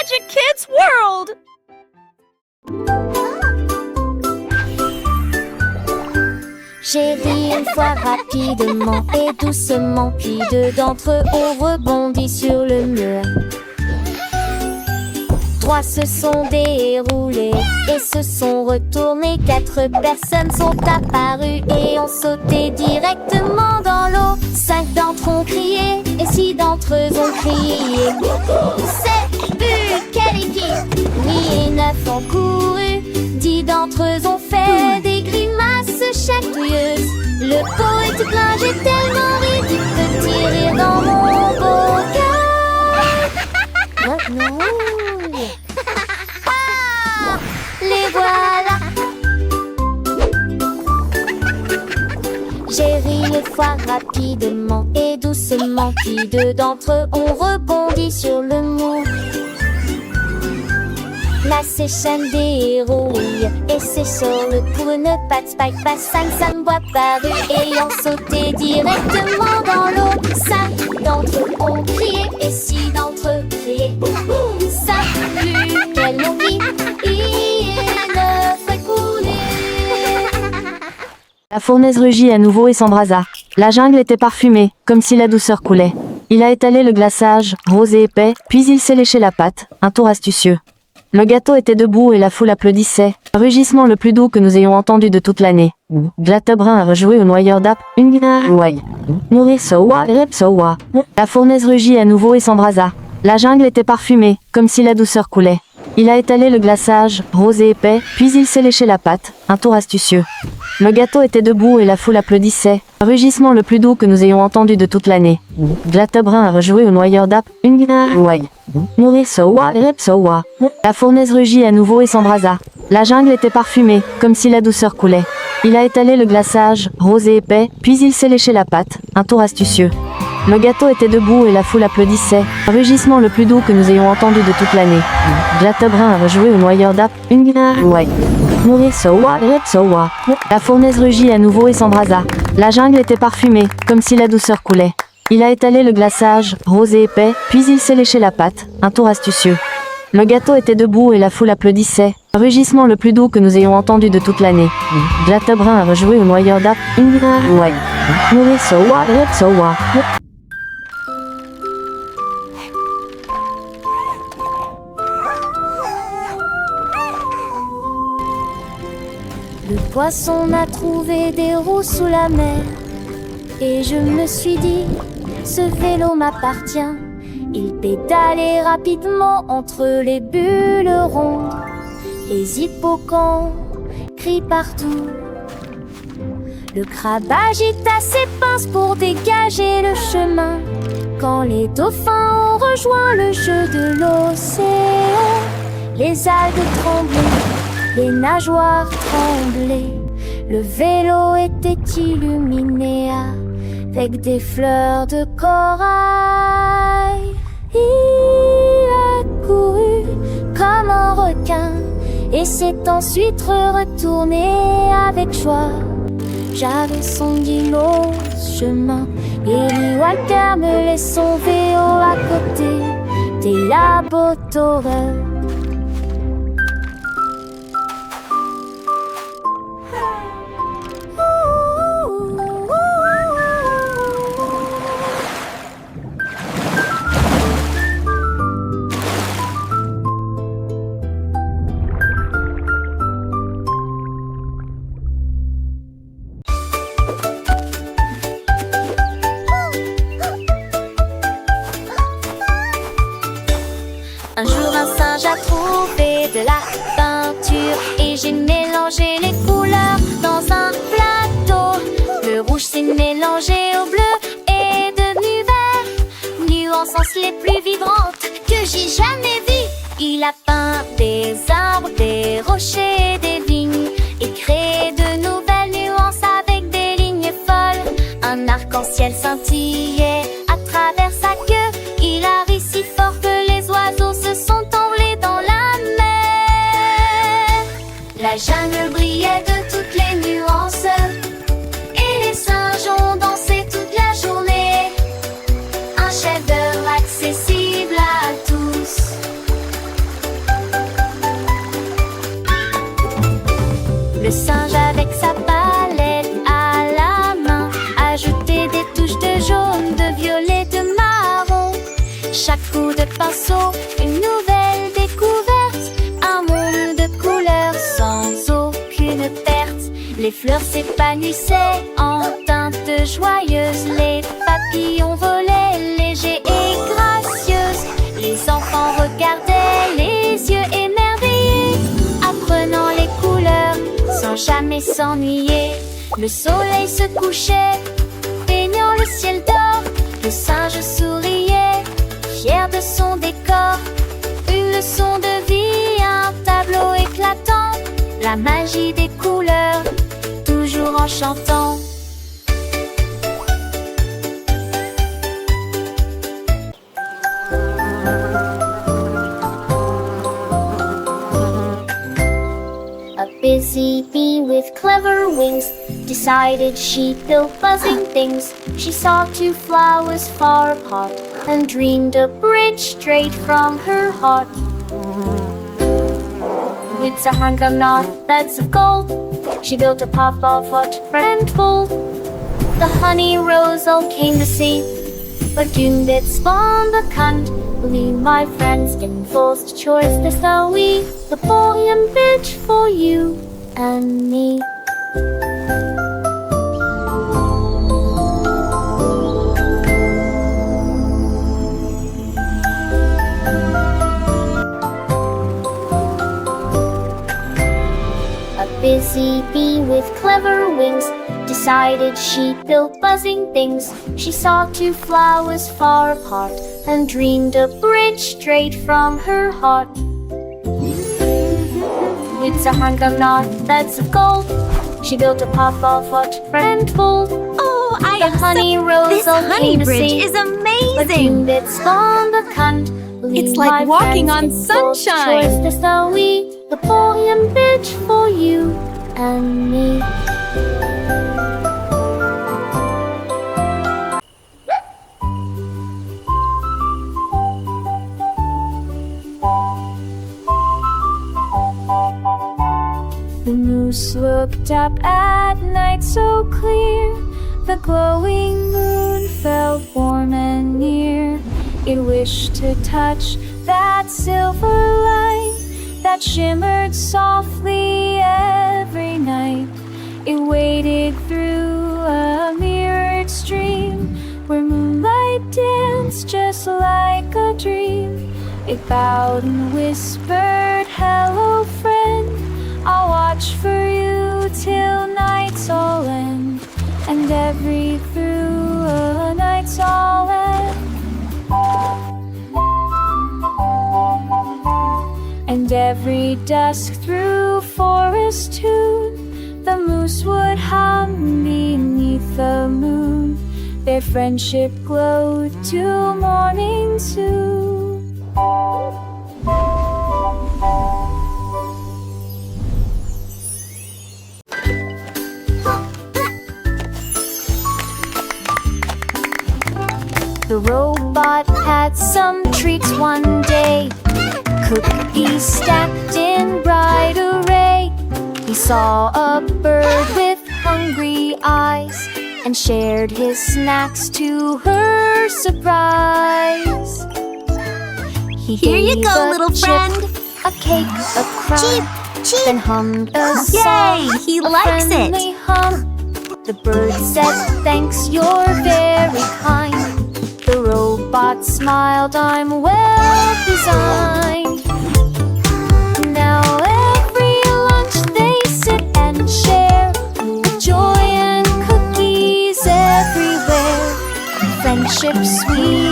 Magic Kids World! J'ai ri une fois rapidement et doucement, puis deux d'entre eux ont rebondi sur le mur. Trois se sont déroulés et se sont retournés. Quatre personnes sont apparues et ont sauté directement dans l'eau. Cinq d'entre eux ont crié et six d'entre eux ont crié. C'est quelle équipe! 8 et 9 ont couru. 10 d'entre eux ont fait des grimaces chatouilleuses. Le pot est tout plein, j'ai tellement ri du petit rire dans mon beau cœur. Non. Ah, les voilà. J'ai ri une fois rapidement et doucement, puis deux d'entre eux ont rebondi sur le mur. La séchane déroule et c'est sur le pour une patte Spike passe. 5 Sambois parus ayant sauté directement dans l'eau. 5 d'entre eux ont crié et 6 d'entre eux crié. Ça pue, quelle longue et ne fait couler. La fournaise rugit à nouveau et s'embrasa. La jungle était parfumée, comme si la douceur coulait. Il a étalé le glaçage, rose et épais, puis il s'est léché la patte, un tour astucieux. Le gâteau était debout et la foule applaudissait. Rugissement le plus doux que nous ayons entendu de toute l'année. Glattebrun a rejoué au noyeur d'app. Nourrir sowa, rep sowa. La fournaise rugit à nouveau et s'embrasa. La jungle était parfumée, comme si la douceur coulait. Il a étalé le glaçage, rose et épais, puis il s'est léché la patte, un tour astucieux. Le gâteau était debout et la foule applaudissait. Rugissement le plus doux que nous ayons entendu de toute l'année. Glattebrun a rejoué au noyeur d'app. Nourrir sowa, rep sowa. La fournaise rugit à nouveau et s'embrasa. La jungle était parfumée, comme si la douceur coulait. Il a étalé le glaçage, rose et épais, puis il s'est léché la patte, un tour astucieux. Le gâteau était debout et la foule applaudissait. Rugissement le plus doux que nous ayons entendu de toute l'année. Glattebrun a rejoué au noyeur d'app. Nourrir sowa, rep sowa. La fournaise rugit à nouveau et s'embrasa. La jungle était parfumée, comme si la douceur coulait. Il a étalé le glaçage, rose et épais, puis il s'est léché la patte, un tour astucieux. Le gâteau était debout et la foule applaudissait. Rugissement le plus doux que nous ayons entendu de toute l'année. Glattebrun a rejoué au noyeur d'app. Nourrir sowa, rep sowa. Le poisson a trouvé des roues sous la mer. Et je me suis dit, ce vélo m'appartient. Il pédalait rapidement entre les bulles rondes. Les hippocampes crient partout. Le crabe agita ses pinces pour dégager le chemin. Quand les dauphins ont rejoint le jeu de l'océan, les algues tremblaient, les nageoires tremblaient. Le vélo était illuminé avec des fleurs de corail. Il a couru comme un requin et s'est ensuite retourné avec joie. J'avais son immense chemin et Lee Walter me laisse son vélo à côté des laboratoreurs. Un jour un singe a trouvé de la peinture et j'ai mélangé les couleurs dans un plateau. Le rouge s'est mélangé au bleu et est devenu vert, nuances les plus vibrantes que j'ai jamais vues. Il a peint des arbres, des rochers et des vignes et créé de nouvelles nuances avec des lignes folles. Un arc-en-ciel scintillait à travers sa queue. Il a ri si fort que les oiseaux se sont envolés dans la mer. La jungle brillait de toutes les nuances et les singes ont dansé toute la journée. Un chef-d'œuvre accessible à tous. Chaque coup de pinceau, une nouvelle découverte, un monde de couleurs sans aucune perte. Les fleurs s'épanouissaient en teintes joyeuses, les papillons volaient légers et gracieuses. Les enfants regardaient les yeux émerveillés, apprenant les couleurs sans jamais s'ennuyer. Le soleil se couchait, baignant le ciel d'or. Le singe souriait, fier de son décor. Une leçon de vie, un tableau éclatant. La magie des couleurs, toujours enchantant. A busy bee with clever wings decided she'd build buzzing things. She saw two flowers far apart and dreamed a bridge straight from her heart. With a hanging knot that's of gold, she built a pot of hot and full. The honey rose all came to see, but doomed it spawned the cunt. Leave my friends in forced choice, this are we, the boy and bitch for you and me. A busy bee with clever wings decided she'd build buzzing things. She saw two flowers far apart and dreamed a bridge straight from her heart. With a hanging knot that's of gold, she built a pot of hot and full. Oh, The honey rose this all honey came to bridge see, is but amazing. doomed it spawned the cunt. Leave It's like my walking friends on in forced sunshine. choice, this are we, the boy and bitch for you and me. The moose looked up at night so clear. The glowing moon felt warm and near. It wished to touch that silver light that shimmered softly every night. It waded through a mirrored stream where moonlight danced just like a dream. It bowed and whispered, "Hello, friend. I'll watch for you till night's all end, and every through a night's all end, and every dusk through forest tune, the moose would hum beneath the moon. Their friendship glowed till morning soon." The robot had some treats one day, cookies stacked in bright array. He saw a bird with hungry eyes and shared his snacks to her surprise. He Here you gave go, a little chip, friend. a cake, a crumb, Cheep, cheep. then hummed a Yay, song, he a likes it. friendly hum. The bird said, "Thanks, you're very kind." The robot smiled, "I'm well designed." Now every lunch they sit and share, with joy and cookies everywhere. Friendship sweet